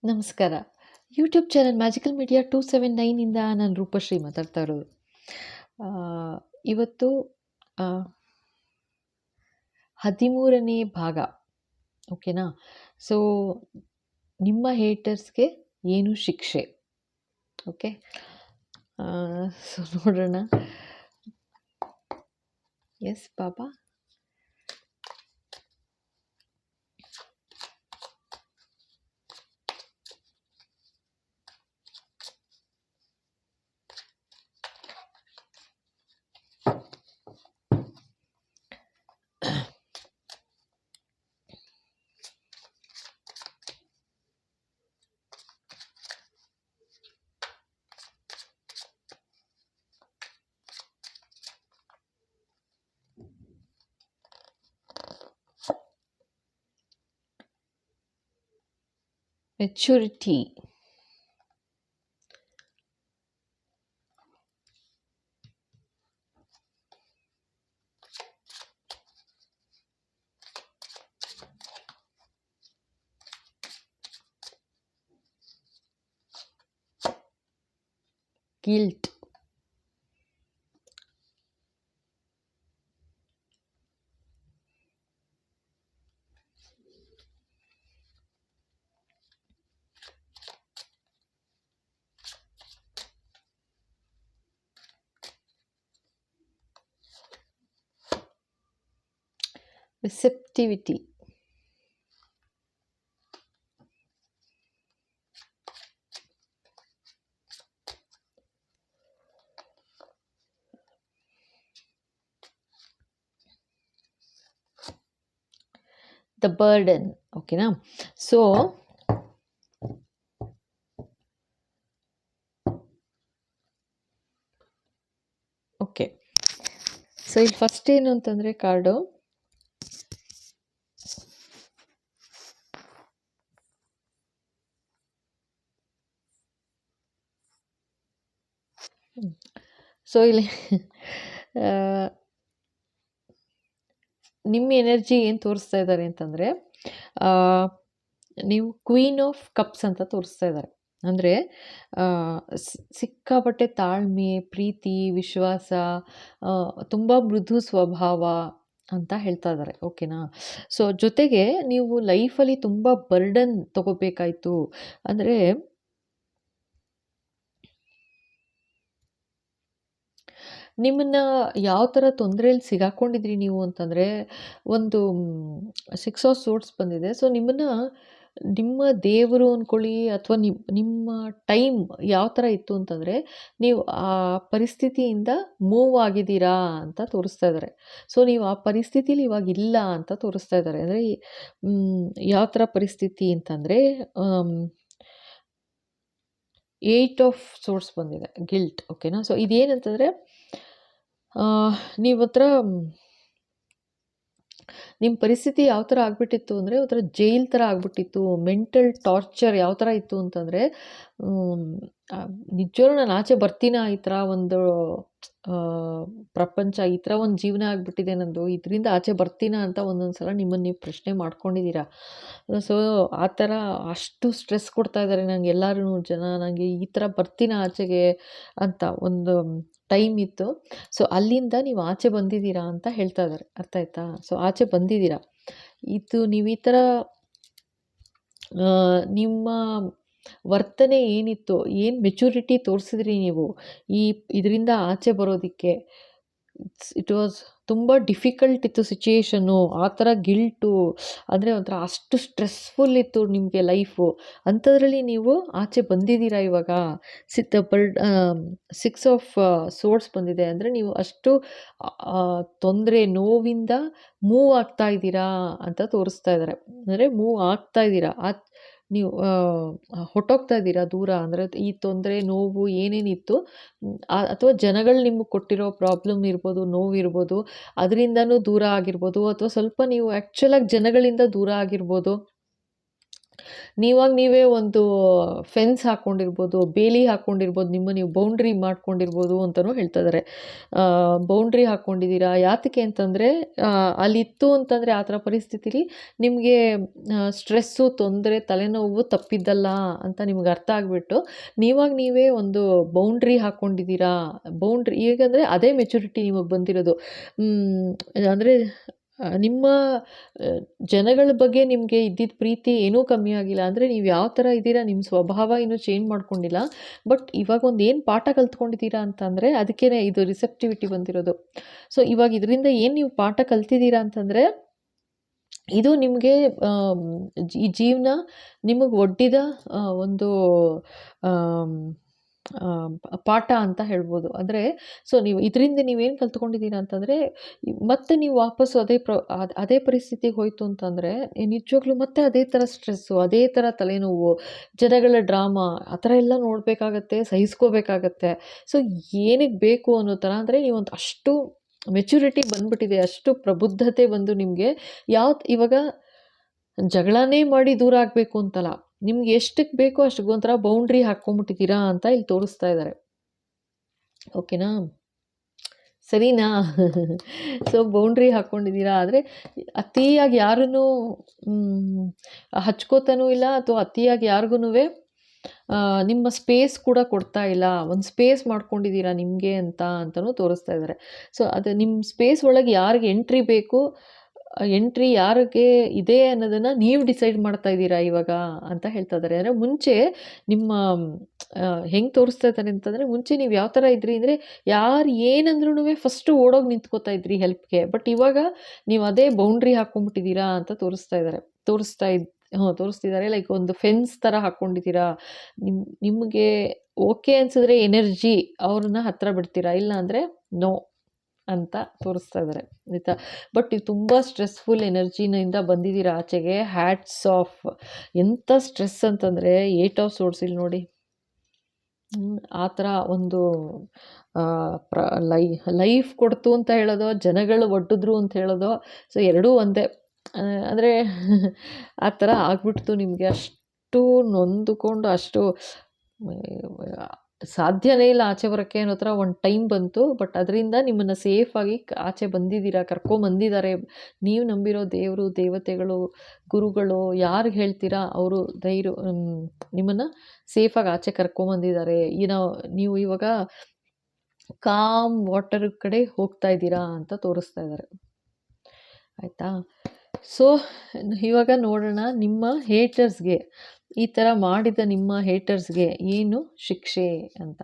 ನಮಸ್ಕಾರ. YouTube channel magical media 279 ಇಂದ ನಾನು ರೂಪಶ್ರೀ ಮಾತಾಡ್ತಾ ಇರೋದು. ಆ, ಇವತ್ತು ಆ, 13ನೇ ಭಾಗ. ಓಕೆನಾ? ಸೊ, ನಿಮ್ಮ ಹೇಟರ್ಸ್ಗೆ ಏನು ಶಿಕ್ಷೆ? ಓಕೆ. ಸೊ ನೋಡೋಣ. ಎಸ್ ಬಾಬಾ. Maturity. Guilt. Receptivity. The burden. ಓಕೆನಾ? So okay. ಸೊ ಇಲ್ಲಿ ಫಸ್ಟ್ ಏನು ಅಂತಂದರೆ ಕಾರ್ಡು ಸೊ ಇಲ್ಲಿ ನಿಮ್ಮ ಎನರ್ಜಿ ಏನು ತೋರಿಸ್ತಾ ಇದ್ದಾರೆ ಅಂತಂದರೆ ನೀವು ಕ್ವೀನ್ ಆಫ್ ಕಪ್ಸ್ ಅಂತ ತೋರಿಸ್ತಾ ಇದ್ದಾರೆ. ಅಂದರೆ ಸಿಕ್ಕಾಪಟ್ಟೆ ತಾಳ್ಮೆ, ಪ್ರೀತಿ, ವಿಶ್ವಾಸ, ತುಂಬ ಮೃದು ಸ್ವಭಾವ ಅಂತ ಹೇಳ್ತಾ ಇದ್ದಾರೆ. ಓಕೆನಾ? ಸೊ ಜೊತೆಗೆ ನೀವು ಲೈಫಲ್ಲಿ ತುಂಬ ಬರ್ಡನ್ ತಗೋಬೇಕಾಯ್ತು. ಅಂದರೆ ನಿಮ್ಮನ್ನ ಯಾವ ಥರ ತೊಂದರೆಯಲ್ಲಿ ಸಿಗಾಕೊಂಡಿದ್ರಿ ನೀವು ಅಂತಂದರೆ, ಒಂದು 6 ಆಫ್ ಸೋರ್ಡ್ಸ್ ಬಂದಿದೆ. ಸೊ ನಿಮ್ಮ ದೇವರು ಅಂದ್ಕೊಳ್ಳಿ, ಅಥವಾ ನಿಮ್ಮ ಟೈಮ್ ಯಾವ ಥರ ಇತ್ತು ಅಂತಂದರೆ, ನೀವು ಆ ಪರಿಸ್ಥಿತಿಯಿಂದ ಮೂವ್ ಆಗಿದ್ದೀರಾ ಅಂತ ತೋರಿಸ್ತಾ ಇದ್ದಾರೆ. ಸೊ ನೀವು ಆ ಪರಿಸ್ಥಿತಿಲಿ ಇವಾಗ ಇಲ್ಲ ಅಂತ ತೋರಿಸ್ತಾ ಇದ್ದಾರೆ. ಅಂದರೆ ಯಾವ ಥರ ಪರಿಸ್ಥಿತಿ ಅಂತಂದರೆ, 8 ಆಫ್ ಸೋರ್ಡ್ಸ್ ಬಂದಿದೆ, ಗಿಲ್ಟ್. ಓಕೆನಾ? ಸೊ ಇದೇನಂತಂದರೆ, ನೀವು ಹತ್ರ ನಿಮ್ಮ ಪರಿಸ್ಥಿತಿ ಯಾವ ಥರ ಆಗ್ಬಿಟ್ಟಿತ್ತು ಅಂದರೆ, ಒಂಥರ ಜೈಲ್ ಥರ ಆಗ್ಬಿಟ್ಟಿತ್ತು. ಮೆಂಟಲ್ ಟಾರ್ಚರ್ ಯಾವ ಥರ ಇತ್ತು ಅಂತಂದರೆ, ನಿಜವಾಗ್ಲೂ ನಾನು ಆಚೆ ಬರ್ತೀನಾ, ಈ ಥರ ಒಂದು ಪ್ರಪಂಚ, ಈ ಥರ ಒಂದು ಜೀವನ ಆಗಿಬಿಟ್ಟಿದೆ ನಂದು, ಇದರಿಂದ ಆಚೆ ಬರ್ತೀನಾ ಅಂತ ಒಂದೊಂದು ಸಲ ನಿಮ್ಮನ್ನು ನೀವು ಪ್ರಶ್ನೆ ಮಾಡ್ಕೊಂಡಿದ್ದೀರಾ. ಸೊ ಆ ಥರ ಅಷ್ಟು ಸ್ಟ್ರೆಸ್ ಕೊಡ್ತಾ ಇದ್ದಾರೆ ನನಗೆ ಎಲ್ಲರೂ ಜನ, ನನಗೆ ಈ ಥರ ಬರ್ತೀನಾ ಆಚೆಗೆ ಅಂತ ಒಂದು ಟೈಮ್ ಇತ್ತು. ಸೊ ಅಲ್ಲಿಂದ ನೀವು ಆಚೆ ಬಂದಿದ್ದೀರಾ ಅಂತ ಹೇಳ್ತಾ ಇದ್ದಾರೆ. ಅರ್ಥ ಆಯ್ತಾ? ಸೊ ಆಚೆ ಬಂದಿದ್ದೀರಾ. ಇದು ನೀವು ಈ ಥರ ನಿಮ್ಮ ವರ್ತನೆ ಏನಿತ್ತು, ಏನು ಮೆಚುರಿಟಿ ತೋರಿಸಿದ್ರಿ ನೀವು ಇದರಿಂದ ಆಚೆ ಬರೋದಕ್ಕೆ, ಇಟ್ ವಾಸ್ ತುಂಬ ಡಿಫಿಕಲ್ಟ್ ಇತ್ತು ಸಿಚುಯೇಷನ್ನು. ಆ ಥರ ಗಿಲ್ಟು, ಅಂದರೆ ಒಂಥರ ಅಷ್ಟು ಸ್ಟ್ರೆಸ್ಫುಲ್ ಇತ್ತು ನಿಮಗೆ ಲೈಫು. ಅಂಥದ್ರಲ್ಲಿ ನೀವು ಆಚೆ ಬಂದಿದ್ದೀರಾ ಇವಾಗ. 6 ಆಫ್ ಸೋರ್ಡ್ಸ್ ಬಂದಿದೆ. ಅಂದರೆ ನೀವು ಅಷ್ಟು ತೊಂದರೆ, ನೋವಿಂದ ಮೂವ್ ಆಗ್ತಾ ಇದ್ದೀರಾ ಅಂತ ತೋರಿಸ್ತಾ ಇದ್ದಾರೆ. ಅಂದರೆ ಮೂವ್ ಆಗ್ತಾ ಇದ್ದೀರಾ, ನೀವು ಹೊಟ್ಟೋಗ್ತಾ ಇದ್ದೀರಾ ದೂರ. ಅಂದರೆ ಈ ತೊಂದರೆ, ನೋವು ಏನೇನಿತ್ತು, ಅಥವಾ ಜನಗಳು ನಿಮಗೆ ಕೊಟ್ಟಿರೋ ಪ್ರಾಬ್ಲಮ್ ಇರ್ಬೋದು, ನೋವಿರ್ಬೋದು, ಅದರಿಂದನೂ ದೂರ ಆಗಿರ್ಬೋದು, ಅಥವಾ ಸ್ವಲ್ಪ ನೀವು ಆ್ಯಕ್ಚುಲಾಗಿ ಜನಗಳಿಂದ ದೂರ ಆಗಿರ್ಬೋದು. ನೀವಾಗ ನೀವೇ ಒಂದು ಫೆನ್ಸ್ ಹಾಕ್ಕೊಂಡಿರ್ಬೋದು, ಬೇಲಿ ಹಾಕ್ಕೊಂಡಿರ್ಬೋದು, ನೀವು ಬೌಂಡ್ರಿ ಮಾಡ್ಕೊಂಡಿರ್ಬೋದು ಅಂತಲೂ ಹೇಳ್ತಾ ಇದ್ದಾರೆ. ಬೌಂಡ್ರಿ ಹಾಕ್ಕೊಂಡಿದ್ದೀರಾ ಯಾತಕ್ಕೆ ಅಂತಂದರೆ, ಅಲ್ಲಿತ್ತು ಅಂತಂದರೆ ಆ ಥರ ಪರಿಸ್ಥಿತಿಲಿ ನಿಮಗೆ ಸ್ಟ್ರೆಸ್ಸು, ತೊಂದರೆ, ತಲೆನೋವು ತಪ್ಪಿದ್ದಲ್ಲ ಅಂತ ನಿಮ್ಗೆ ಅರ್ಥ ಆಗಿಬಿಟ್ಟು ನೀವಾಗ ನೀವೇ ಒಂದು ಬೌಂಡ್ರಿ ಹಾಕ್ಕೊಂಡಿದ್ದೀರಾ. ಬೌಂಡ್ರಿ ಈಗಂದರೆ ಅದೇ ಮೆಚುರಿಟಿ ನಿಮಗೆ ಬಂದಿರೋದು. ಅಂದರೆ ನಿಮ್ಮ ಜನಗಳ ಬಗ್ಗೆ ನಿಮಗೆ ಇದ್ದಿದ್ದ ಪ್ರೀತಿ ಏನೂ ಕಮ್ಮಿ ಆಗಿಲ್ಲ. ಅಂದರೆ ನೀವು ಯಾವ ಥರ ಇದ್ದೀರಾ, ನಿಮ್ಮ ಸ್ವಭಾವ ಇನ್ನೂ ಚೇಂಜ್ ಮಾಡ್ಕೊಂಡಿಲ್ಲ. ಬಟ್ ಇವಾಗ ಒಂದು ಏನು ಪಾಠ ಕಲ್ತ್ಕೊಂಡಿದ್ದೀರಾ ಅಂತಂದರೆ ಅದಕ್ಕೇ ಇದು ರಿಸೆಪ್ಟಿವಿಟಿ ಬಂದಿರೋದು. ಸೊ ಇವಾಗ ಇದರಿಂದ ಏನು ನೀವು ಪಾಠ ಕಲ್ತಿದ್ದೀರಾ ಅಂತಂದರೆ, ಇದು ನಿಮಗೆ ಈ ಜೀವನ ನಿಮಗೆ ಒಡ್ಡಿದ ಒಂದು ಪಾಠ ಅಂತ ಹೇಳ್ಬೋದು. ಅಂದರೆ ಸೊ ನೀವು ಇದರಿಂದ ನೀವೇನು ಕಲ್ತ್ಕೊಂಡಿದ್ದೀರಾ ಅಂತಂದರೆ, ಮತ್ತೆ ನೀವು ವಾಪಸ್ಸು ಅದೇ ಪರಿಸ್ಥಿತಿಗೆ ಹೋಯಿತು ಅಂತಂದರೆ ನಿಜವಾಗ್ಲೂ ಮತ್ತೆ ಅದೇ ಥರ ಸ್ಟ್ರೆಸ್ಸು, ಅದೇ ಥರ ತಲೆನೋವು, ಜನಗಳ ಡ್ರಾಮಾ ಆ ಥರ ಎಲ್ಲ ನೋಡಬೇಕಾಗತ್ತೆ, ಸಹಿಸ್ಕೋಬೇಕಾಗತ್ತೆ. ಸೊ ಏನಕ್ಕೆ ಬೇಕು ಅನ್ನೋ ಥರ ಅಂದರೆ ನೀವೊಂದು ಅಷ್ಟು ಮೆಚುರಿಟಿ ಬಂದ್ಬಿಟ್ಟಿದೆ, ಅಷ್ಟು ಪ್ರಬುದ್ಧತೆ ಬಂದು ನಿಮಗೆ ಇವಾಗ ಜಗಳನೇ ಮಾಡಿ ದೂರ ಆಗಬೇಕು ಅಂತಲ್ಲ, ನಿಮ್ಗೆ ಎಷ್ಟಕ್ಕೆ ಬೇಕೋ ಅಷ್ಟು ಒಂಥರ ಬೌಂಡ್ರಿ ಹಾಕ್ಕೊಂಬಿಟ್ಟಿದ್ದೀರಾ ಅಂತ ಇಲ್ಲಿ ತೋರಿಸ್ತಾ ಇದ್ದಾರೆ. ಓಕೆನಾ, ಸರಿನಾ? ಸೊ ಬೌಂಡ್ರಿ ಹಾಕ್ಕೊಂಡಿದ್ದೀರಾ. ಆದರೆ ಅತಿಯಾಗಿ ಯಾರನ್ನೂ ಹಚ್ಕೋತಾನೂ ಇಲ್ಲ, ಅಥವಾ ಅತಿಯಾಗಿ ಯಾರಿಗೂ ನಿಮ್ಮ ಸ್ಪೇಸ್ ಕೂಡ ಕೊಡ್ತಾ ಇಲ್ಲ. ಒಂದು ಸ್ಪೇಸ್ ಮಾಡ್ಕೊಂಡಿದ್ದೀರಾ ನಿಮಗೆ ಅಂತಲೂ ತೋರಿಸ್ತಾ ಇದ್ದಾರೆ. ಸೊ ಅದು ನಿಮ್ಮ ಸ್ಪೇಸ್ ಒಳಗೆ ಯಾರಿಗೆ ಎಂಟ್ರಿ ಬೇಕು, ಎಂಟ್ರಿ ಯಾರಿಗೆ ಇದೆ ಅನ್ನೋದನ್ನು ನೀವು ಡಿಸೈಡ್ ಮಾಡ್ತಾ ಇದ್ದೀರಾ ಇವಾಗ ಅಂತ ಹೇಳ್ತಾ ಇದ್ದಾರೆ. ಅಂದರೆ ಮುಂಚೆ ನಿಮ್ಮ ಹೆಂಗೆ ತೋರಿಸ್ತಾ ಇದ್ದಾರೆ ಅಂತಂದರೆ, ಮುಂಚೆ ನೀವು ಯಾವ ಥರ ಇದ್ರಿ ಅಂದರೆ, ಯಾರು ಏನಂದ್ರೂ ಫಸ್ಟು ಓಡೋಗಿ ನಿಂತ್ಕೋತಾ ಇದ್ರಿ ಹೆಲ್ಪ್ಗೆ. ಬಟ್ ಇವಾಗ ನೀವು ಅದೇ ಬೌಂಡ್ರಿ ಹಾಕ್ಕೊಂಬಿಟ್ಟಿದ್ದೀರಾ ಅಂತ ತೋರಿಸ್ತಿದ್ದಾರೆ. ಲೈಕ್ ಒಂದು ಫೆನ್ಸ್ ಥರ ಹಾಕ್ಕೊಂಡಿದ್ದೀರಾ. ನಿಮಗೆ ಓಕೆ ಅನಿಸಿದ್ರೆ ಎನರ್ಜಿ ಅವ್ರನ್ನ ಹತ್ತಿರ ಬಿಡ್ತೀರಾ, ಇಲ್ಲ ಅಂದರೆ ನೋ ಅಂತ ತೋರಿಸ್ತಾ ಇದ್ದಾರೆ, ಆಯಿತಾ? ಬಟ್ ಇದು ತುಂಬ ಸ್ಟ್ರೆಸ್ಫುಲ್ ಎನರ್ಜಿನಿಂದ ಬಂದಿದ್ದೀರಾ ಆಚೆಗೆ. Hats off. ಎಂಥ ಸ್ಟ್ರೆಸ್ ಅಂತಂದರೆ 8 ಆಫ್ ಸೋರ್ಸ್ ಇಲ್ಲಿ ನೋಡಿ. ಆ ಥರ ಒಂದು ಲೈಫ್ ಕೊಡ್ತು ಅಂತ ಹೇಳೋದು, ಜನಗಳು ಒಡ್ಡಿದ್ರು ಅಂತ ಹೇಳೋದು, ಸೊ ಎರಡೂ ಒಂದೇ. ಅಂದರೆ ಆ ಥರ ಆಗ್ಬಿಡ್ತು ನಿಮಗೆ. ಅಷ್ಟು ನೊಂದುಕೊಂಡು, ಅಷ್ಟು ಸಾಧ್ಯನೇ ಇಲ್ಲ ಆಚೆ ಬರೋಕ್ಕೆ ಅನ್ನೋ ಥರ ಒಂದು ಟೈಮ್ ಬಂತು. ಬಟ್ ಅದರಿಂದ ನಿಮ್ಮನ್ನು ಸೇಫಾಗಿ ಆಚೆ ಬಂದಿದ್ದೀರಾ, ಕರ್ಕೊಂಬಂದಿದ್ದಾರೆ. ನೀವು ನಂಬಿರೋ ದೇವರು, ದೇವತೆಗಳು, ಗುರುಗಳು, ಯಾರಿಗೆ ಹೇಳ್ತೀರಾ ಅವರು ನಿಮ್ಮನ್ನು ಸೇಫಾಗಿ ಆಚೆ ಕರ್ಕೊಂಬಂದಿದ್ದಾರೆ. ನೀವು ಇವಾಗ ಕಾಮ್ ವಾಟರ್ ಕಡೆ ಹೋಗ್ತಾ ಇದ್ದೀರಾ ಅಂತ ತೋರಿಸ್ತಾ ಇದ್ದಾರೆ, ಆಯಿತಾ? ಸೊ ಇವಾಗ ನೋಡೋಣ, ನಿಮ್ಮ ಹೇಟರ್ಸ್ಗೆ, ಈ ಥರ ಮಾಡಿದ ನಿಮ್ಮ ಹೇಟರ್ಸ್ಗೆ ಏನು ಶಿಕ್ಷೆ ಅಂತ.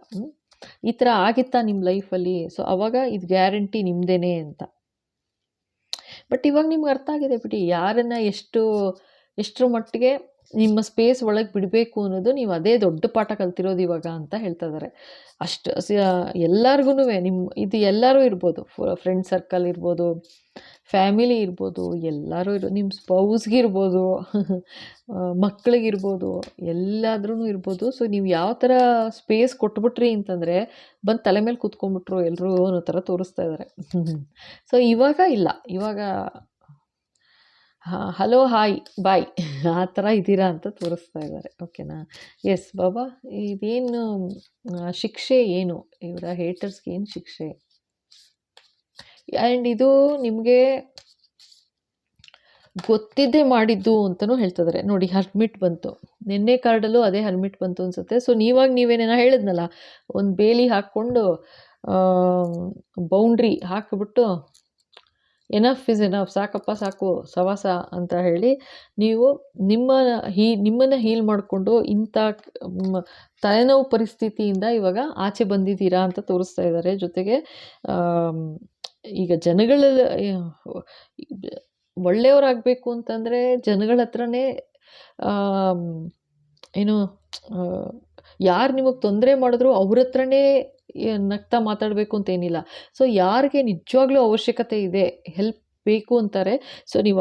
ಈ ಥರ ಆಗಿತ್ತಾ ನಿಮ್ಮ ಲೈಫಲ್ಲಿ? ಸೊ ಅವಾಗ ಇದು ಗ್ಯಾರಂಟಿ ನಿಮ್ಮದೇನೆ ಅಂತ. ಬಟ್ ಇವಾಗ ನಿಮ್ಗೆ ಅರ್ಥ ಆಗಿದೆ ಬಿಡಿ, ಯಾರನ್ನು ಎಷ್ಟರ ಮಟ್ಟಿಗೆ ನಿಮ್ಮ ಸ್ಪೇಸ್ ಒಳಗೆ ಬಿಡಬೇಕು ಅನ್ನೋದು. ನೀವು ಅದೇ ದೊಡ್ಡ ಪಾಠ ಕಲ್ತಿರೋದು ಇವಾಗ ಅಂತ ಹೇಳ್ತಾ ಇದ್ದಾರೆ. ಅಷ್ಟು ಎಲ್ಲರಿಗೂ ಇದು ಎಲ್ಲರೂ ಇರ್ಬೋದು, ಫ್ರೆಂಡ್ ಸರ್ಕಲ್ ಇರ್ಬೋದು, ಫ್ಯಾಮಿಲಿ ಇರ್ಬೋದು, ಎಲ್ಲರೂ ನಿಮ್ಮ ಸ್ಪೌಸ್ಗಿರ್ಬೋದು, ಮಕ್ಕಳಿಗಿರ್ಬೋದು, ಎಲ್ಲಾದ್ರೂ ಇರ್ಬೋದು. ಸೊ ನೀವು ಯಾವ ಥರ ಸ್ಪೇಸ್ ಕೊಟ್ಬಿಟ್ರಿ ಅಂತಂದರೆ, ಬಂದು ತಲೆ ಮೇಲೆ ಕೂತ್ಕೊಂಡ್ಬಿಟ್ರು ಎಲ್ಲರೂ ಅನ್ನೋ ಥರ ತೋರಿಸ್ತಾ ಇದ್ದಾರೆ. ಸೊ ಇವಾಗ ಇಲ್ಲ, ಇವಾಗ ಹಲೋ ಹಾಯ್ ಬಾಯ್ ಆ ಥರ ಇದ್ದೀರಾ ಅಂತ ತೋರಿಸ್ತಾ ಇದ್ದಾರೆ. ಓಕೆನಾ? ಎಸ್ ಬಾಬಾ, ಇದೇನು ಶಿಕ್ಷೆ ಏನು, ಇವರ ಹೇಟರ್ಸ್ಗೆ ಏನು ಶಿಕ್ಷೆ? ಆ್ಯಂಡ್ ಇದು ನಿಮಗೆ ಗೊತ್ತಿದ್ದೇ ಮಾಡಿದ್ದು ಅಂತಲೂ ಹೇಳ್ತಿದ್ದಾರೆ ನೋಡಿ. ಹರ್ಮಿಟ್ ಬಂತು, ನಿನ್ನೆ ಕಾರ್ಡಲ್ಲೂ ಅದೇ ಹರ್ಮಿಟ್ ಬಂತು ಅನಿಸುತ್ತೆ. ಸೊ ನೀವೇನೇನೋ ಹೇಳಿದ್ನಲ್ಲ, ಒಂದು ಬೇಲಿ ಹಾಕ್ಕೊಂಡು ಬೌಂಡ್ರಿ ಹಾಕಿಬಿಟ್ಟು ಎನಫ್ ಇಸ್ ಎನಫ್, ಸಾಕಪ್ಪ ಸಾಕು ಸವಾಸ ಅಂತ ಹೇಳಿ ನೀವು ನಿಮ್ಮನ್ನು ಹೀಲ್ ಮಾಡಿಕೊಂಡು ಇಂಥ ತಲೆನೋವು ಪರಿಸ್ಥಿತಿಯಿಂದ ಇವಾಗ ಆಚೆ ಬಂದಿದ್ದೀರಾ ಅಂತ ತೋರಿಸ್ತಾ ಇದ್ದಾರೆ. ಜೊತೆಗೆ ಈಗ ಜನಗಳ ಒಳ್ಳೆಯವರಾಗಬೇಕು ಅಂತಂದರೆ ಜನಗಳ ಹತ್ರನೇ ಏನು ಯಾರು ನಿಮಗೆ ತೊಂದರೆ ಮಾಡಿದ್ರು ಅವ್ರ ಹತ್ರನೇ ನಗ್ತಾ ಮಾತಾಡಬೇಕು ಅಂತೇನಿಲ್ಲ. ಸೊ ಯಾರಿಗೆ ನಿಜವಾಗ್ಲೂ ಅವಶ್ಯಕತೆ ಇದೆ, ಹೆಲ್ಪ್ ಬೇಕು ಅಂತಾರೆ, ಸೊ ನೀವು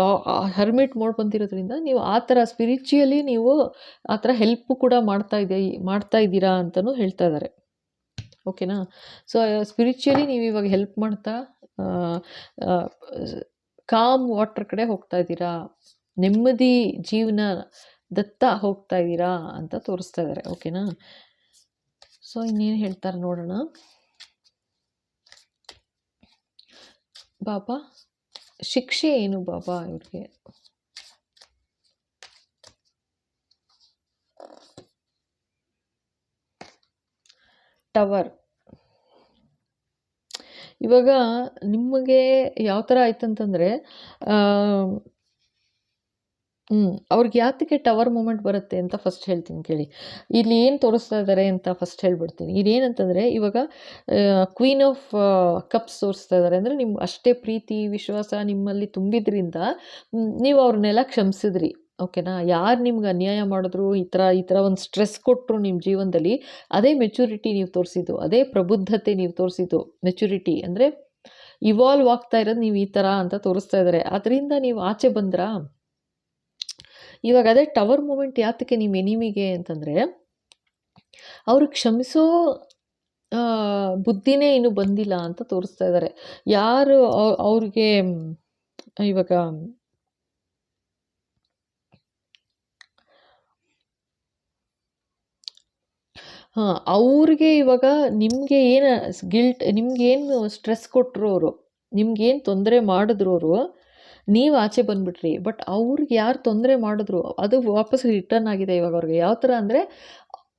ಹರ್ಮಿಟ್ ಮೋಡ್ ಬಂದಿರೋದ್ರಿಂದ ನೀವು ಆ ಥರ ಸ್ಪಿರಿಚುಯಲಿ ನೀವು ಆ ಥರ ಹೆಲ್ಪ್ ಕೂಡ ಮಾಡ್ತಾ ಇದ್ದೀರಾ ಅಂತಲೂ ಹೇಳ್ತಾ ಇದ್ದಾರೆ. ಓಕೆನಾ? ಸೊ ಸ್ಪಿರಿಚುಯಲಿ ನೀವು ಇವಾಗ ಹೆಲ್ಪ್ ಮಾಡ್ತಾ ಕಾಮ್ ವಾಟರ್ ಕಡೆ ಹೋಗ್ತಾ ಇದ್ದೀರಾ. ನೆಮ್ಮದಿ ಜೀವನ ದತ್ತ ಹೋಗ್ತಾ ಇದ್ದೀರಾ ಅಂತ ತೋರಿಸ್ತಾ ಇದ್ದಾರೆ. ಓಕೆನಾ? ಸೊ ಇನ್ನೇನು ಹೇಳ್ತಾರೆ ನೋಡೋಣ. ಬಾಬಾ ಶಿಕ್ಷೆ ಏನು ಬಾಬಾ ಇವ್ರಿಗೆ? ಟವರ್. ಇವಾಗ ನಿಮಗೆ ಯಾವ ಥರ ಆಯ್ತಂತಂದರೆ, ಅವ್ರಿಗೆ ಯಾತಕ್ಕೆ ಟವರ್ ಮೂಮೆಂಟ್ ಬರುತ್ತೆ ಅಂತ ಫಸ್ಟ್ ಹೇಳ್ತೀನಿ ಕೇಳಿ. ಇಲ್ಲಿ ಏನು ತೋರಿಸ್ತಾ ಇದ್ದಾರೆ ಅಂತ ಫಸ್ಟ್ ಹೇಳ್ಬಿಡ್ತೀನಿ. ಇದೇನಂತಂದರೆ, ಇವಾಗ ಕ್ವೀನ್ ಆಫ್ ಕಪ್ಸ್ ತೋರಿಸ್ತಾ ಇದ್ದಾರೆ. ಅಂದರೆ ನಿಮ್ಮ ಅಷ್ಟೇ ಪ್ರೀತಿ ವಿಶ್ವಾಸ ನಿಮ್ಮಲ್ಲಿ ತುಂಬಿದ್ರಿಂದ ನೀವು ಅವ್ರನ್ನೆಲ್ಲ ಕ್ಷಮಿಸಿದ್ರಿ. ಓಕೆನಾ? ಯಾರು ನಿಮ್ಗೆ ಅನ್ಯಾಯ ಮಾಡಿದ್ರು, ಈ ಥರ ಒಂದು ಸ್ಟ್ರೆಸ್ ಕೊಟ್ಟರು ನಿಮ್ಮ ಜೀವನದಲ್ಲಿ, ಅದೇ ಮೆಚುರಿಟಿ ನೀವು ತೋರಿಸಿದ್ದು, ಅದೇ ಪ್ರಬುದ್ಧತೆ ನೀವು ತೋರಿಸಿದ್ದು. ಮೆಚುರಿಟಿ ಅಂದರೆ ಇವಾಲ್ವ್ ಆಗ್ತಾ ಇರೋದು ನೀವು ಈ ಥರ ಅಂತ ತೋರಿಸ್ತಾ ಇದ್ದಾರೆ. ಅದರಿಂದ ನೀವು ಆಚೆ ಬಂದ್ರಾ? ಇವಾಗ ಅದೇ ಟವರ್ ಮೂಮೆಂಟ್ ಯಾತಕ್ಕೆ ನಿಮ್ಮ ಎನಿಮಿಗೆ ಅಂತಂದರೆ, ಅವರು ಕ್ಷಮಿಸೋ ಬುದ್ಧಿನೇ ಇನ್ನೂ ಬಂದಿಲ್ಲ ಅಂತ ತೋರಿಸ್ತಾ ಇದ್ದಾರೆ. ಯಾರು ಅವ್ರಿಗೆ ಇವಾಗ ಅವ್ರಿಗೆ ಇವಾಗ ನಿಮಗೆ ಏನು ನಿಮ್ಗೇನು ಸ್ಟ್ರೆಸ್ ಕೊಟ್ಟರು ಅವರು, ನಿಮ್ಗೇನು ತೊಂದರೆ ಮಾಡಿದ್ರು ಅವರು, ನೀವು ಆಚೆ ಬಂದುಬಿಟ್ರಿ. ಬಟ್ ಅವ್ರಿಗೆ ಯಾರು ತೊಂದರೆ ಮಾಡಿದ್ರು ಅದು ವಾಪಸ್ ರಿಟರ್ನ್ ಆಗಿದೆ ಇವಾಗ ಅವ್ರಿಗೆ. ಯಾವ ಥರ ಅಂದರೆ,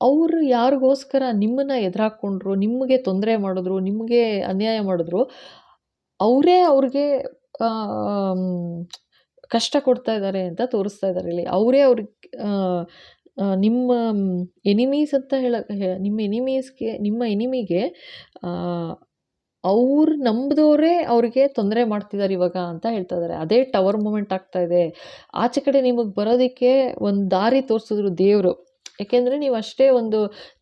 ಅವರು ಯಾರಿಗೋಸ್ಕರ ನಿಮ್ಮನ್ನು ಎದುರಾಕ್ಕೊಂಡ್ರು, ನಿಮಗೆ ತೊಂದರೆ ಮಾಡಿದ್ರು, ನಿಮಗೆ ಅನ್ಯಾಯ ಮಾಡಿದ್ರು, ಅವರೇ ಅವ್ರಿಗೆ ಕಷ್ಟ ಕೊಡ್ತಾ ಇದ್ದಾರೆ ಅಂತ ತೋರಿಸ್ತಾ ಇದ್ದಾರೆ ಇಲ್ಲಿ. ಅವರೇ ಅವ್ರಿಗೆ ನಿಮ್ಮ ಎನಿಮೀಸ್ ಅಂತ ನಿಮ್ಮ ಎನಿಮಿಗೆ ಅವ್ರು ನಂಬಿದವರೇ ಅವ್ರಿಗೆ ತೊಂದರೆ ಮಾಡ್ತಿದ್ದಾರೆ ಇವಾಗ ಅಂತ ಹೇಳ್ತಾ ಇದ್ದಾರೆ. ಅದೇ ಟವರ್ ಮೂಮೆಂಟ್ ಆಗ್ತಾ ಇದೆ. ಆಚೆ ಕಡೆ ನಿಮಗೆ ಬರೋದಕ್ಕೆ ಒಂದು ದಾರಿ ತೋರಿಸಿದ್ರು ದೇವರು. ಯಾಕೆಂದರೆ ನೀವು ಅಷ್ಟೇ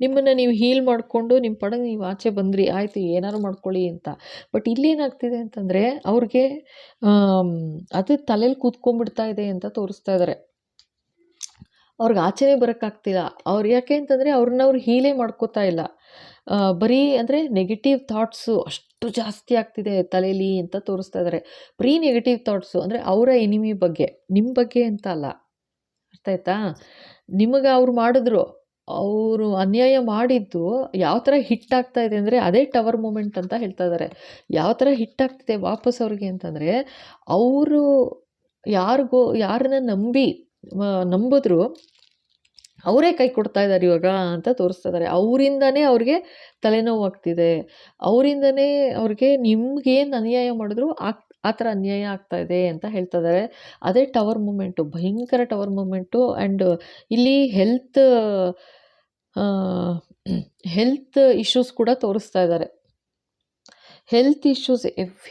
ನಿಮ್ಮನ್ನು ನೀವು ಹೀಲ್ ಮಾಡಿಕೊಂಡು ನಿಮ್ಮ ಪಡೆಗೆ ನೀವು ಆಚೆ ಬಂದ್ರಿ, ಆಯಿತು ಏನಾದ್ರು ಮಾಡ್ಕೊಳ್ಳಿ ಅಂತ. ಬಟ್ ಇಲ್ಲೇನಾಗ್ತಿದೆ ಅಂತಂದರೆ, ಅವ್ರಿಗೆ ಅದು ತಲೆಯಲ್ಲಿ ಕೂತ್ಕೊಂಡ್ಬಿಡ್ತಾ ಇದೆ ಅಂತ ತೋರಿಸ್ತಾ ಇದ್ದಾರೆ. ಅವ್ರಿಗೆ ಆಚೆನೇ ಬರೋಕ್ಕಾಗ್ತಿಲ್ಲ. ಅವ್ರು ಯಾಕೆ ಅಂತಂದರೆ, ಅವ್ರನ್ನ ಹೀಲೇ ಮಾಡ್ಕೋತಾ ಇಲ್ಲ. ಬರೀ ಅಂದರೆ ನೆಗೆಟಿವ್ ಥಾಟ್ಸು ಅಷ್ಟು ಜಾಸ್ತಿ ಆಗ್ತಿದೆ ತಲೆಯಲ್ಲಿ ಅಂತ ತೋರಿಸ್ತಾ ಇದ್ದಾರೆ. ಬರೀ ನೆಗೆಟಿವ್ ಥಾಟ್ಸು ಅಂದರೆ ಅವರ ಎನಿಮಿ ಬಗ್ಗೆ, ನಿಮ್ಮ ಬಗ್ಗೆ ಅಂತ ಅಲ್ಲ. ಅರ್ಥ ಆಯ್ತಾ? ನಿಮಗೆ ಅವ್ರು ಮಾಡಿದ್ರು, ಅವರು ಅನ್ಯಾಯ ಮಾಡಿದ್ದು ಯಾವ ಥರ ಹಿಟ್ ಆಗ್ತಾ ಇದೆ ಅಂದರೆ, ಅದೇ ಟವರ್ ಮೂಮೆಂಟ್ ಅಂತ ಹೇಳ್ತಾ ಇದ್ದಾರೆ. ಯಾವ ಥರ ಹಿಟ್ ಆಗ್ತಿದೆ ವಾಪಸ್ ಅವ್ರಿಗೆ ಅಂತಂದರೆ, ಅವರು ಯಾರನ್ನ ನಂಬಿದ್ರು ಅವರೇ ಕೈ ಕೊಡ್ತಾ ಇದ್ದಾರೆ ಇವಾಗ ಅಂತ ತೋರಿಸ್ತಾ ಇದ್ದಾರೆ. ಅವರಿಂದನೇ ಅವ್ರಿಗೆ ತಲೆನೋವು ಆಗ್ತಿದೆ. ಅವರಿಂದನೇ ಅವ್ರಿಗೆ ನಿಮ್ಗೇನು ಅನ್ಯಾಯ ಮಾಡಿದ್ರು ಆ ಥರ ಅನ್ಯಾಯ ಆಗ್ತಾ ಇದೆ ಅಂತ ಹೇಳ್ತಾ ಇದ್ದಾರೆ. ಅದೇ ಟವರ್ ಮೂಮೆಂಟು, ಭಯಂಕರ ಟವರ್ ಮೂಮೆಂಟು. ಆ್ಯಂಡ್ ಇಲ್ಲಿ ಹೆಲ್ತ್ ಇಶ್ಯೂಸ್ ಕೂಡ ತೋರಿಸ್ತಾ ಇದ್ದಾರೆ. Health issues,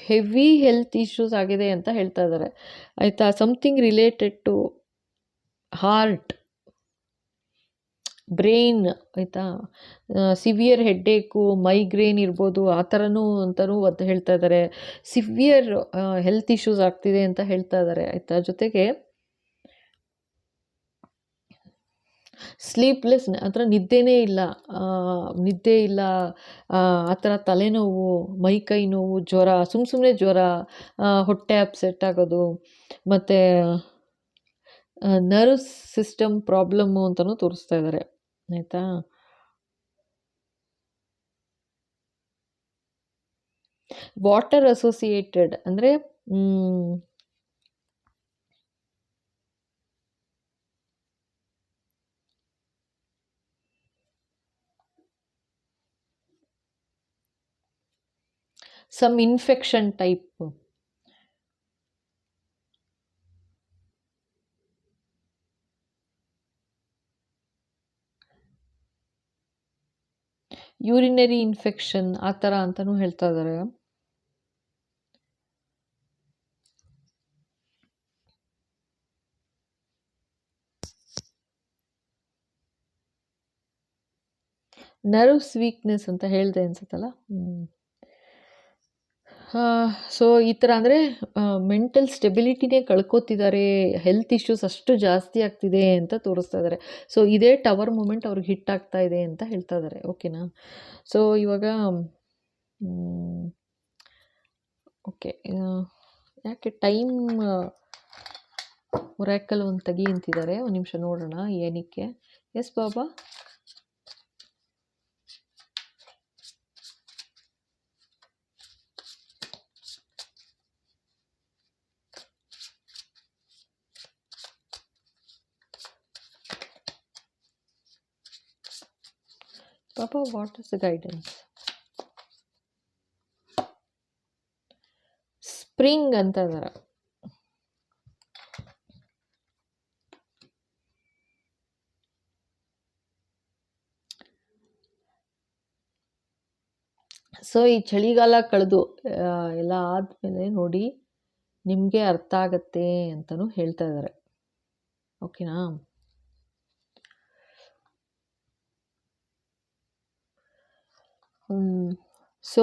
heavy health issues ಆಗಿದೆ ಅಂತ ಹೇಳ್ತಾ ಇದ್ದಾರೆ. ಆಯಿತಾ? Something related to heart, brain, ಆಯಿತಾ? ಸಿವಿಯರ್ ಹೆಡ್ಡೇಕು, ಮೈಗ್ರೇನ್ ಇರ್ಬೋದು, ಆ ಥರನೂ ಅಂತಲೂ ಹೇಳ್ತಾ ಇದ್ದಾರೆ. ಸಿವಿಯರ್ ಹೆಲ್ತ್ ಇಶ್ಯೂಸ್ ಆಗ್ತಿದೆ ಅಂತ ಹೇಳ್ತಾ ಇದ್ದಾರೆ. ಆಯಿತಾ? ಜೊತೆಗೆ ಸ್ಲೀಪ್ಲೆಸ್, ಆ ಥರ ನಿದ್ದೆ ಇಲ್ಲ, ಆ ಥರ ತಲೆನೋವು, ಮೈಕೈ ನೋವು, ಜ್ವರ, ಸುಮ್ಮನೆ ಜ್ವರ, ಹೊಟ್ಟೆ ಅಪ್ಸೆಟ್ ಆಗೋದು, ಮತ್ತು ನರ್ವ್ಸ್ ಸಿಸ್ಟಮ್ ಪ್ರಾಬ್ಲಮ್ಮು ಅಂತಲೂ ತೋರಿಸ್ತಾ ಇದ್ದಾರೆ. ಆಯಿತಾ? ವಾಟರ್ ಅಸೋಸಿಯೇಟೆಡ್ ಅಂದರೆ some infection type. Urinary infection ಆ ಥರ ಅಂತಲೂ ಹೇಳ್ತಾ ಇದ್ದಾರೆ. ನರ್ವ್ಸ್ ವೀಕ್ನೆಸ್ ಅಂತ ಹೇಳಿದೆ ಅನ್ಸುತ್ತಲ್ಲ. ಸೊ ಈ ಥರ ಅಂದರೆ ಮೆಂಟಲ್ ಸ್ಟೆಬಿಲಿಟಿನೇ ಕಳ್ಕೊತಿದ್ದಾರೆ, ಹೆಲ್ತ್ ಇಶ್ಯೂಸ್ ಅಷ್ಟು ಜಾಸ್ತಿ ಆಗ್ತಿದೆ ಅಂತ ತೋರಿಸ್ತಾ ಇದ್ದಾರೆ. ಸೊ ಇದೇ ಟವರ್ ಮೂಮೆಂಟ್ ಅವ್ರಿಗೆ ಹಿಟ್ ಆಗ್ತಾ ಇದೆ ಅಂತ ಹೇಳ್ತಾ ಇದ್ದಾರೆ. ಓಕೆನಾ? ಸೊ ಇವಾಗ ಓಕೆ, ಯಾಕೆ ಟೈಮ್ ಒರಾಕಲ್ ಒಂದು ತೆಗಿ ಅಂತಿದ್ದಾರೆ. ಒಂದು ನಿಮಿಷ ನೋಡೋಣ ಏನಕ್ಕೆ. ಎಸ್ ಬಾಬಾ. Papa, what is the guidance? Spring ಅಂತ ಇದಾರೆ. ಸೊ ಈ ಚಳಿಗಾಲ ಕಳೆದು ಎಲ್ಲ ಆದಮೇಲೆ ನೋಡಿ ನಿಮಗೆ ಅರ್ಥ ಆಗತ್ತೆ ಅಂತಲೂ ಹೇಳ್ತಾ ಇದ್ದಾರೆ. ಓಕೆನಾ? ಸೊ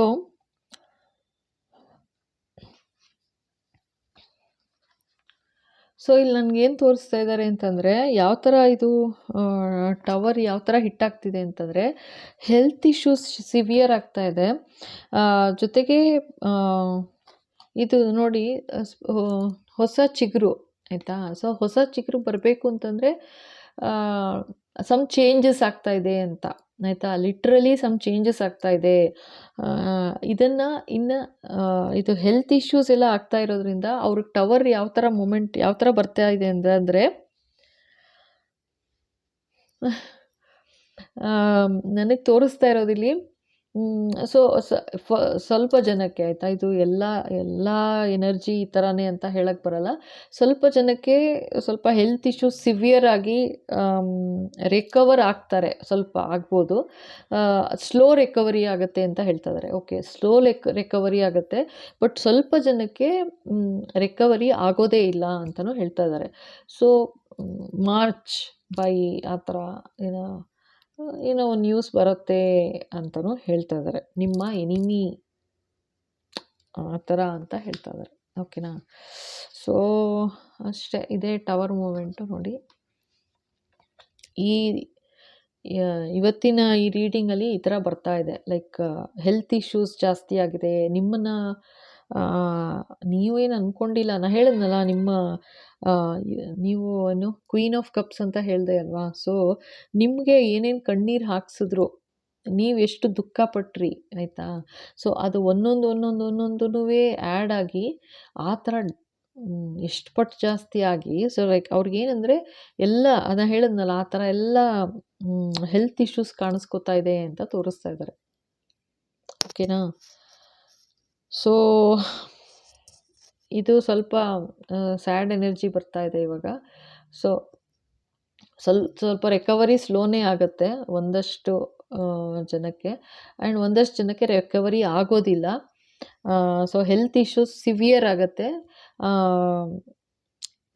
ಇಲ್ಲಿ ನನಗೇನು ತೋರಿಸ್ತಾ ಇದ್ದಾರೆ ಅಂತಂದರೆ, ಯಾವ ಥರ ಇದು ಟವರ್ ಯಾವ ಥರ ಹಿಟ್ಟಾಗ್ತಿದೆ ಅಂತಂದರೆ, ಹೆಲ್ತ್ ಇಶ್ಯೂಸ್ ಸಿವಿಯರ್ ಆಗ್ತಾ ಇದೆ. ಜೊತೆಗೆ ಇದು ನೋಡಿ ಹೊಸ ಚಿಗುರು ಆಯಿತಾ. ಸೊ ಹೊಸ ಚಿಗುರು ಬರಬೇಕು ಅಂತಂದರೆ ಸಮ್ ಚೇಂಜಸ್ ಆಗ್ತಾ ಇದೆ ಅಂತ ಆಯಿತಾ. ಲಿಟ್ರಲಿ ಸಮ್ ಚೇಂಜಸ್ ಆಗ್ತಾ ಇದೆ. ಇದನ್ನು ಇನ್ನು ಇದು ಹೆಲ್ತ್ ಇಶ್ಯೂಸ್ ಎಲ್ಲ ಆಗ್ತಾ ಇರೋದ್ರಿಂದ ಅವ್ರಿಗೆ ಟವರ್ ಯಾವ ಥರ ಮೂಮೆಂಟ್ ಯಾವ ಥರ ಬರ್ತಾ ಇದೆ ಅಂದರೆ ನನಗೆ ತೋರಿಸ್ತಾ ಇರೋದಿಲ್ಲಿ. ಸೊ ಸ್ವಲ್ಪ ಜನಕ್ಕೆ ಆಯಿತಾ, ಇದು ಎಲ್ಲ ಎನರ್ಜಿ ಈ ಥರನೇ ಅಂತ ಹೇಳಕ್ಕೆ ಬರಲ್ಲ. ಸ್ವಲ್ಪ ಜನಕ್ಕೆ ಸ್ವಲ್ಪ ಹೆಲ್ತ್ ಇಶ್ಯೂಸ್ ಸಿವಿಯರ್ ಆಗಿ ರಿಕವರ್ ಆಗ್ತಾರೆ, ಸ್ವಲ್ಪ ಆಗ್ಬೋದು. ಸ್ಲೋ ರಿಕವರಿ ಆಗುತ್ತೆ ಅಂತ ಹೇಳ್ತಾ ಇದ್ದಾರೆ. ಓಕೆ, ಸ್ಲೋ ರಿಕವರಿ ಆಗುತ್ತೆ, ಬಟ್ ಸ್ವಲ್ಪ ಜನಕ್ಕೆ ರಿಕವರಿ ಆಗೋದೇ ಇಲ್ಲ ಅಂತಲೂ ಹೇಳ್ತಾ ಇದ್ದಾರೆ. ಸೊ ಮಾರ್ಚ್ ಬೈ ಆ ಥರ ಏನೋ ನ್ಯೂಸ್ ಬರುತ್ತೆ ಅಂತಲೂ ಹೇಳ್ತಾ ಇದ್ದಾರೆ. ನಿಮ್ಮ ಎನಿಮಿ ಆ ಥರ ಅಂತ ಹೇಳ್ತಾ ಇದ್ದಾರೆ. ಓಕೆನಾ? ಸೊ ಅಷ್ಟೇ, ಇದೇ ಟವರ್ ಮೂಮೆಂಟು ನೋಡಿ. ಇವತ್ತಿನ ಈ ರೀಡಿಂಗಲ್ಲಿ ಈ ಥರ ಬರ್ತಾ ಇದೆ. ಲೈಕ್ ಹೆಲ್ತ್ ಇಶ್ಯೂಸ್ ಜಾಸ್ತಿ ಆಗಿದೆ. ನಿಮ್ಮನ್ನು ನೀವೇನು ಅಂದ್ಕೊಂಡಿಲ್ಲ. ನಾನು ಹೇಳಿದ್ನಲ್ಲ, ನೀವು ಏನು ಕ್ವೀನ್ ಆಫ್ ಕಪ್ಸ್ ಅಂತ ಹೇಳಿದೆ ಅಲ್ವಾ. ಸೊ ನಿಮಗೆ ಏನೇನು ಕಣ್ಣೀರು ಹಾಕ್ಸಿದ್ರು, ನೀವು ಎಷ್ಟು ದುಃಖ ಪಟ್ರಿ ಆಯಿತಾ. ಸೊ ಅದು ಒಂದೊಂದು ಆ್ಯಡ್ ಆಗಿ ಆ ಥರ ಎಷ್ಟು ಪಟ್ಟು ಜಾಸ್ತಿ ಆಗಿ, ಸೊ ಲೈಕ್ ಅವ್ರಿಗೇನೆಂದರೆ ಎಲ್ಲ ಅದನ್ನು ಹೇಳಿದ್ನಲ್ಲ, ಆ ಥರ ಎಲ್ಲ ಹೆಲ್ತ್ ಇಶ್ಯೂಸ್ ಕಾಣಿಸ್ಕೋತಾ ಇದೆ ಅಂತ ತೋರಿಸ್ತಾ ಇದ್ದಾರೆ. ಓಕೆನಾ? ಸೊ ಇದು ಸ್ವಲ್ಪ ಸ್ಯಾಡ್ ಎನರ್ಜಿ ಬರ್ತಾ ಇದೆ ಇವಾಗ. ಸೊ ಸ್ವಲ್ಪ ರಿಕವರಿ ಸ್ಲೋನೇ ಆಗುತ್ತೆ ಒಂದಷ್ಟು ಜನಕ್ಕೆ, ಆ್ಯಂಡ್ ಒಂದಷ್ಟು ಜನಕ್ಕೆ ರಿಕವರಿ ಆಗೋದಿಲ್ಲ. ಸೊ ಹೆಲ್ತ್ ಇಶ್ಯೂಸ್ ಸಿವಿಯರ್ ಆಗುತ್ತೆ,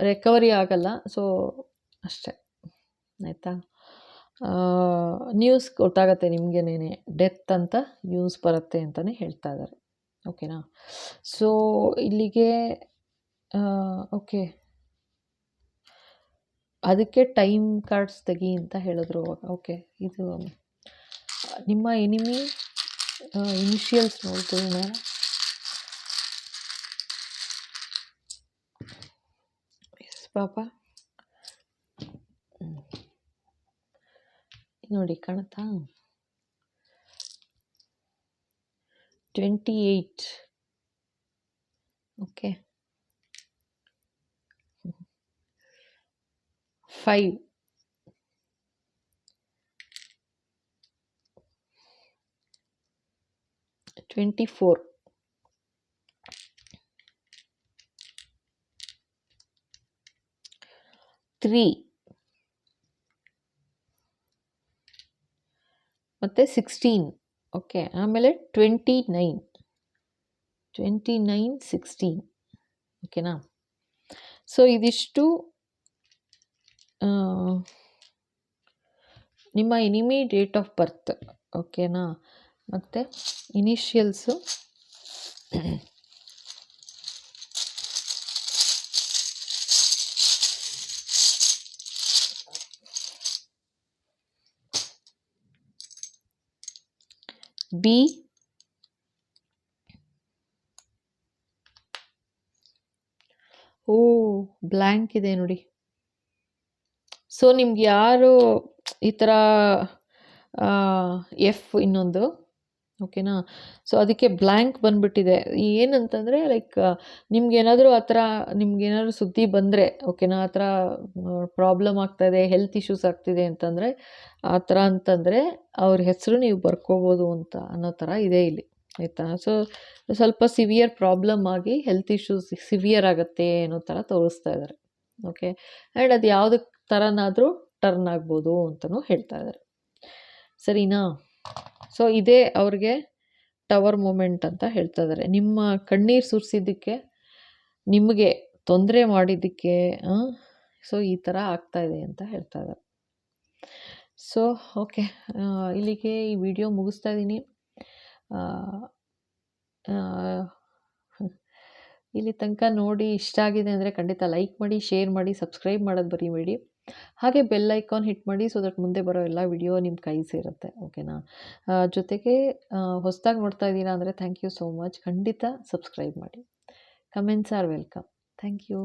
ರಿಕವರಿ ಆಗಲ್ಲ. ಸೊ ಅಷ್ಟೇ ಆಯಿತಾ. ನ್ಯೂಸ್ ಗೊತ್ತಾಗತ್ತೆ ನಿಮಗೇನೆ, ಡೆತ್ ಅಂತ ನ್ಯೂಸ್ ಬರುತ್ತೆ ಅಂತಲೇ ಹೇಳ್ತಾ ಇದ್ದಾರೆ. ಓಕೆನಾ? ಸೊ ಇಲ್ಲಿಗೆ ಓಕೆ, ಅದಕ್ಕೆ ಟೈಮ್ ಕಾರ್ಡ್ಸ್ ತೆಗಿ ಅಂತ ಹೇಳಿದ್ರು ಅವಾಗ. ಓಕೆ, ಇದು ನಿಮ್ಮ ಎನಿಮಿ ಇನಿಷಿಯಲ್ಸ್ ನೋಡ್ಕೊಳ್ಳೋಣ. ಎಸ್ ಪಾಪ, ನೋಡಿ ಕಾಣುತ್ತಾ? 28. ಓಕೆ, 5, 24, 3 ಮತ್ತು 16. ಓಕೆ, ಆಮೇಲೆ 29, 16. ಓಕೆನಾ? ಸೊ ಇದಿಷ್ಟು ನಿಮ್ಮ ಎನಿಮಿ ಡೇಟ್ ಆಫ್ ಬರ್ತ್. ಓಕೆನಾ? ಮತ್ತು ಇನಿಷಿಯಲ್ಸು ಬಿ, ಬ್ಲ್ಯಾಂಕ್ ಇದೆ ನೋಡಿ. ಸೊ ನಿಮ್ಗೆ ಯಾರು ಈ ಥರ ಎಫ್ ಇನ್ನೊಂದು ಓಕೆನಾ. ಸೊ ಅದಕ್ಕೆ ಬ್ಲ್ಯಾಂಕ್ ಬಂದ್ಬಿಟ್ಟಿದೆ. ಏನಂತಂದರೆ ಲೈಕ್ ನಿಮ್ಗೇನಾದರೂ ಆ ಥರ ನಿಮ್ಗೇನಾದ್ರು ಸುದ್ದಿ ಬಂದರೆ ಓಕೆನಾ, ಆ ಥರ ಪ್ರಾಬ್ಲಮ್ ಆಗ್ತಾಯಿದೆ, ಹೆಲ್ತ್ ಇಶ್ಯೂಸ್ ಆಗ್ತಿದೆ ಅಂತಂದರೆ ಆ ಥರ ಅಂತಂದರೆ ಅವ್ರ ಹೆಸರು ನೀವು ಬರ್ಕೋಬೋದು ಅಂತ ಅನ್ನೋ ಥರ ಇದೆ ಇಲ್ಲಿ, ಆಯಿತಾ. ಸೊ ಸ್ವಲ್ಪ ಸಿವಿಯರ್ ಪ್ರಾಬ್ಲಮ್ ಆಗಿ ಹೆಲ್ತ್ ಇಶ್ಯೂಸ್ ಸಿವಿಯರ್ ಆಗುತ್ತೆ ಅನ್ನೋ ಥರ ತೋರಿಸ್ತಾ ಇದ್ದಾರೆ. ಓಕೆ, ಆ್ಯಂಡ್ ಅದು ಯಾವುದಕ್ಕೆ ಥರನಾದರೂ ಟರ್ನ್ ಆಗ್ಬೋದು ಅಂತಲೂ ಹೇಳ್ತಾ ಇದ್ದಾರೆ. ಸರಿನಾ. ಸೊ ಇದೇ ಅವ್ರಿಗೆ ಟವರ್ ಮೂಮೆಂಟ್ ಅಂತ ಹೇಳ್ತಾ ಇದ್ದಾರೆ. ನಿಮ್ಮ ಕಣ್ಣೀರು ಸುರಿಸಿದ್ದಕ್ಕೆ, ನಿಮಗೆ ತೊಂದರೆ ಮಾಡಿದ್ದಕ್ಕೆ ಸೊ ಈ ಥರ ಆಗ್ತಾ ಇದೆ ಅಂತ ಹೇಳ್ತಾ ಇದ್ದಾರೆ. ಸೊ ಓಕೆ, ಇಲ್ಲಿಗೆ ಈ ವಿಡಿಯೋ ಮುಗಿಸ್ತಾ ಇದ್ದೀನಿ. ಇಲ್ಲಿ ತನಕ ನೋಡಿ ಇಷ್ಟ ಆಗಿದೆ ಅಂದರೆ ಖಂಡಿತ ಲೈಕ್ ಮಾಡಿ, ಶೇರ್ ಮಾಡಿ, ಸಬ್ಸ್ಕ್ರೈಬ್ ಮಾಡೋದು ಮರಿಬೇಡಿ. ಹಾಗೆ ಬೆಲ್ ಐಕಾನ್ ಹಿಟ್ ಮಾಡಿ, ಸೊ ದಟ್ ಮುಂದೆ ಬರೋ ಎಲ್ಲ ವಿಡಿಯೋ ನಿಮ್ಮ ಕೈ ಸೇರುತ್ತೆ, ಓಕೆನಾ. ಜೊತೆಗೆ ಹೊಸದಾಗಿ ನೋಡ್ತಾ ಇದ್ದೀರಾ ಅಂದರೆ ಥ್ಯಾಂಕ್ ಯು ಸೋ ಮಚ್. ಖಂಡಿತ ಸಬ್ಸ್ಕ್ರೈಬ್ ಮಾಡಿ. Comments are welcome. Thank you.